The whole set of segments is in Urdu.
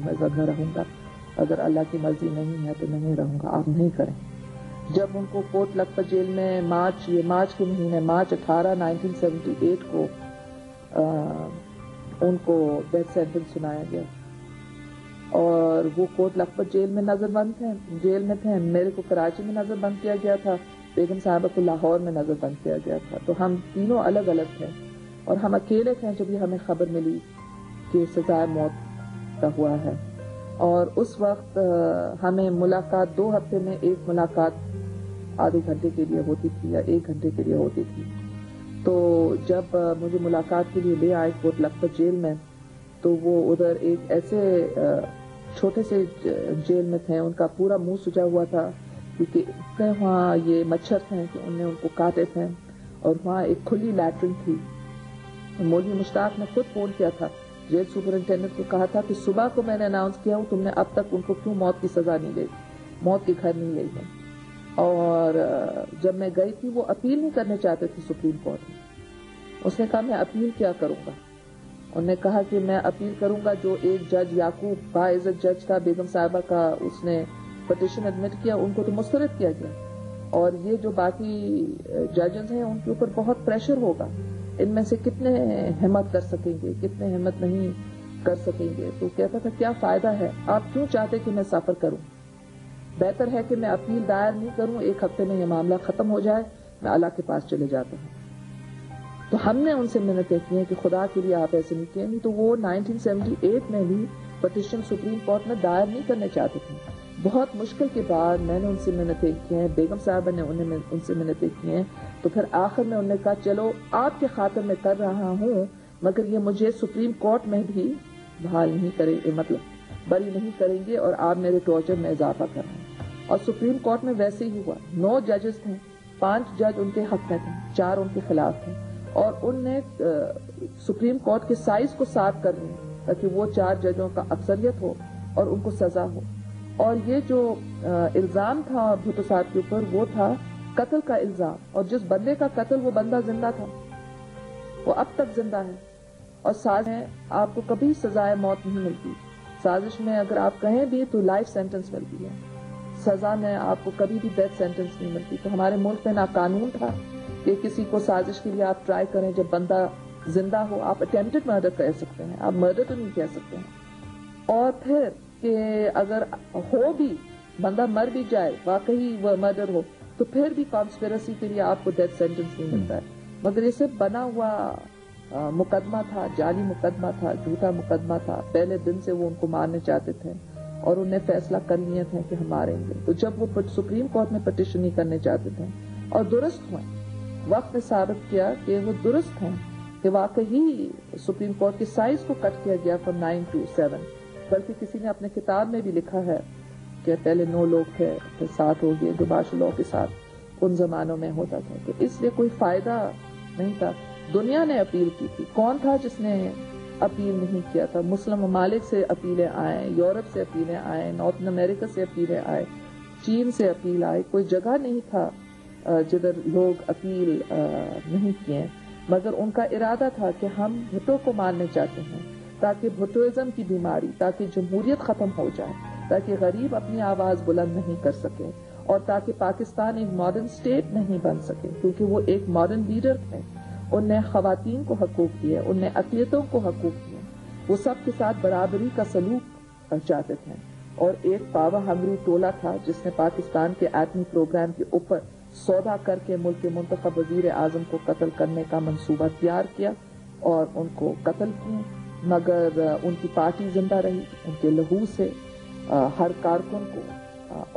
میں زندہ رہوں گا، اگر اللہ کی مرضی نہیں ہے تو نہیں رہوں گا، آپ نہیں کریں۔ جب ان کو کوٹ لکھپت جیل میں مارچ کے مہینے مارچ 18 1978 کو ان کو ڈیتھ سینٹنس سنایا گیا اور وہ کوٹ لکھپت جیل میں نظر بند تھے، میرے کو کراچی میں نظر بند کیا گیا تھا، بیگم صاحبہ کو لاہور میں نظر بند کیا گیا تھا، تو ہم تینوں الگ الگ تھے اور ہم اکیلے تھے جب یہ ہمیں خبر ملی کہ سزائے موت کا ہوا ہے۔ اور اس وقت ہمیں ملاقات 2 ہفتے میں ایک ملاقات آدھے گھنٹے کے لیے ہوتی تھی یا 1 گھنٹے کے لیے ہوتی تھی۔ تو جب مجھے ملاقات کے لیے لے آئے کوٹ لکھپت جیل میں، تو وہ ادھر ایک ایسے چھوٹے سے جیل میں تھے، ان کا پورا منہ سجا ہوا تھا کیونکہ اتنے وہاں یہ مچھر تھے کہ انہوں نے ان کو کاٹے تھے، اور وہاں ایک کھلی لیٹرن تھی۔ مولوی مشتاق نے خود فون کیا تھا، جیل سپرنٹینڈنٹ کو کہا تھا کہ صبح کو میں نے اناؤنس کیا ہوں، تم نے اب تک ان کو کیوں موت کی سزا نہیں دی، موت کے گھر نہیں لے گئے۔ اور جب میں گئی تھی وہ اپیل نہیں کرنے چاہتے تھے سپریم کورٹ میں۔ اس نے کہا میں اپیل کیا کروں گا، انہوں نے کہا کہ میں اپیل کروں گا جو ایک جج یعقوب باعزت جج تھا بیگم صاحبہ کا، اس نے پٹیشن ایڈمٹ کیا، ان کو تو مسترد کیا گیا، اور یہ جو باقی ججز ہیں ان کے اوپر بہت پریشر ہوگا، ان میں سے کتنے ہمت کر سکیں گے، کتنے ہمت نہیں کر سکیں گے۔ تو کہتا تھا کیا فائدہ ہے، آپ کیوں چاہتے کہ میں سفر کروں، بہتر ہے کہ میں اپیل دائر نہیں کروں، 1 ہفتے میں یہ معاملہ ختم ہو جائے، میں اللہ کے پاس چلے جاتا ہوں۔ تو ہم نے ان سے منتیں کی ہیں کہ خدا کے لیے آپ ایسے نہیں کیے، نہیں تو وہ 1978 میں بھی پٹیشن سپریم کورٹ میں دائر نہیں کرنے چاہتے تھے۔ بہت مشکل کے بعد میں نے ان سے منتیں کی ہیں، بیگم صاحبہ نے ان سے منتیں کی ہیں، تو پھر آخر میں انہوں نے کہا چلو آپ کے خاطر میں کر رہا ہوں، مگر یہ مجھے سپریم کورٹ میں بھی بحال نہیں کریں گے، مطلب بری نہیں کریں گے، اور آپ میرے ٹارچر میں اضافہ کر رہے ہیں۔ اور سپریم کورٹ میں ویسے ہی ہوا، 9 ججز تھے، 5 جج ان کے حق میں تھے، 4 ان کے خلاف تھے، اور ان نے سپریم کورٹ کے سائز کو 7 کر لیا تاکہ وہ 4 ججوں کا اکثریت ہو اور ان کو سزا ہو۔ اور یہ جو الزام تھا بھٹو صاحب کے اوپر وہ تھا قتل کا الزام، اور جس بندے کا قتل وہ بندہ زندہ تھا، وہ اب تک زندہ ہے، اور سازش میں آپ کو کبھی سزائے موت نہیں ملتی، سازش میں اگر آپ کہیں بھی تو لائف سینٹنس ملتی ہے، سزا میں آپ کو کبھی بھی ڈیتھ سینٹنس نہیں ملتی۔ تو ہمارے ملک میں ناقانون تھا کہ کسی کو سازش کے لیے آپ ٹرائی کریں جب بندہ زندہ ہو، آپ اٹیمپٹڈ مرڈر کہہ سکتے ہیں، آپ مرڈر تو نہیں کہہ سکتے ہیں۔ اور پھر کہ اگر ہو بھی بندہ مر بھی جائے، واقعی وہ مرڈر ہو، تو پھر بھی کانسپیرسی کے لیے آپ کو ڈیتھ سینٹنس نہیں ملتا ہے، مگر یہ صرف بنا ہوا مقدمہ تھا، جعلی مقدمہ تھا، جھوٹا مقدمہ تھا، پہلے دن سے وہ ان کو مارنے چاہتے تھے اور انہیں فیصلہ کر لیے تھے کہ ہم ماریں گے۔ تو جب وہ سپریم کورٹ میں پٹیشن نہیں کرنے چاہتے تھے اور درست ہوئے، وقت نے ثابت کیا کہ وہ درست ہیں، کہ واقعی سپریم کورٹ کے سائز کو کٹ کیا گیا from 9 to 7، بلکہ کسی نے اپنے کتاب میں بھی لکھا ہے کہ پہلے 9 لوگ تھے پھر 7 ہو گئے، جو مارشل لاء کے ساتھ ان زمانوں میں ہوتا تھا۔ تو اس لیے کوئی فائدہ نہیں تھا۔ دنیا نے اپیل کی تھی، کون تھا جس نے اپیل نہیں کیا تھا؟ مسلم ممالک سے اپیلیں آئیں، یورپ سے اپیلیں آئیں، نارتھ امریکہ سے اپیلیں آئیں، چین سے اپیل آئے، کوئی جگہ نہیں تھا جدھر لوگ اپیل نہیں کیے، مگر ان کا ارادہ تھا کہ ہم بھٹو کو مارنے چاہتے ہیں تاکہ بھٹوازم کی بیماری، تاکہ جمہوریت ختم ہو جائے، تاکہ غریب اپنی آواز بلند نہیں کر سکے، اور تاکہ پاکستان ایک ماڈرن اسٹیٹ نہیں بن سکے، کیونکہ وہ ایک ماڈرن لیڈر تھے، ان نے خواتین کو حقوق دیے، ان نے اقلیتوں کو حقوق دیے، وہ سب کے ساتھ برابری کا سلوک چاہتے تھے، اور ایک پاور ہنگری ٹولہ تھا جس نے پاکستان کے ایٹمی پروگرام کے اوپر سودا کر کے ملک کے منتخب وزیر اعظم کو قتل کرنے کا منصوبہ تیار کیا اور ان کو قتل کیا، مگر ان کی پارٹی زندہ رہی، ان کے لہو سے ہر کارکن کو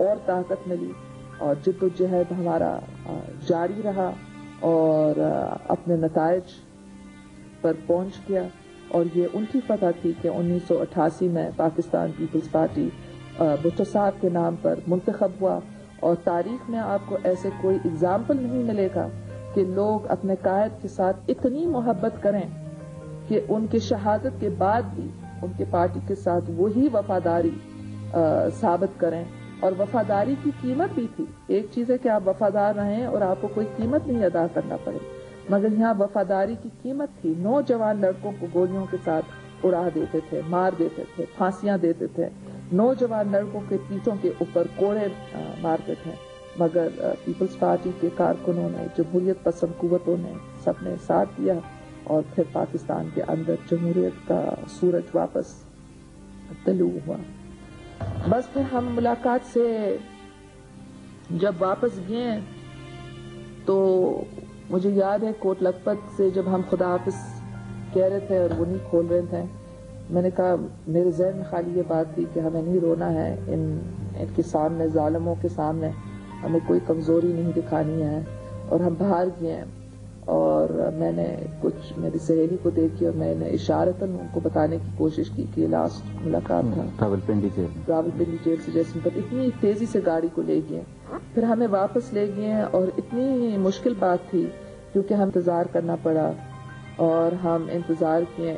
اور طاقت ملی، اور جد و جہد ہمارا جاری رہا اور اپنے نتائج پر پہنچ گیا، اور یہ ان کی فتح تھی کہ 1988 میں پاکستان پیپلز پارٹی بھٹو صاحب کے نام پر منتخب ہوا، اور تاریخ میں آپ کو ایسے کوئی اگزامپل نہیں ملے گا کہ لوگ اپنے قائد کے ساتھ اتنی محبت کریں کہ ان کی شہادت کے بعد بھی ان کے پارٹی کے ساتھ وہی وفاداری ثابت کریں، اور وفاداری کی قیمت بھی تھی۔ ایک چیز ہے کہ آپ وفادار رہیں اور آپ کو کوئی قیمت نہیں ادا کرنا پڑے، مگر یہاں وفاداری کی قیمت تھی، نوجوان لڑکوں کو گولیوں کے ساتھ اڑا دیتے تھے، مار دیتے تھے، پھانسیاں دیتے تھے، نوجوان لڑکوں کے پیٹوں کے اوپر کوڑے مارتے تھے، مگر پیپلز پارٹی کے کارکنوں نے، جمہوریت پسند قوتوں نے سب نے ساتھ دیا اور پھر پاکستان کے اندر جمہوریت کا سورج واپس طلوع ہوا۔ بس پھر ہم ملاقات سے جب واپس گئے تو مجھے یاد ہے کوٹ لکھپت سے جب ہم خدا حافظ کہہ رہے تھے اور وہ نہیں کھول رہے تھے، میں نے کہا میرے ذہن میں خالی یہ بات تھی کہ ہمیں نہیں رونا ہے ان کے سامنے، ظالموں کے سامنے ہمیں کوئی کمزوری نہیں دکھانی ہے، اور ہم باہر گئے ہیں۔ اور میں نے کچھ میری سہیلی کو دیکھی اور میں نے اشارتاً ان کو بتانے کی کوشش کی کہ یہ لاسٹ ملاقات تھا راولپنڈی جیل سے جیسے، پر اتنی تیزی سے گاڑی کو لے گئے، پھر ہمیں واپس لے گئے اور اتنی مشکل بات تھی کیونکہ ہم انتظار کرنا پڑا اور ہم انتظار کیے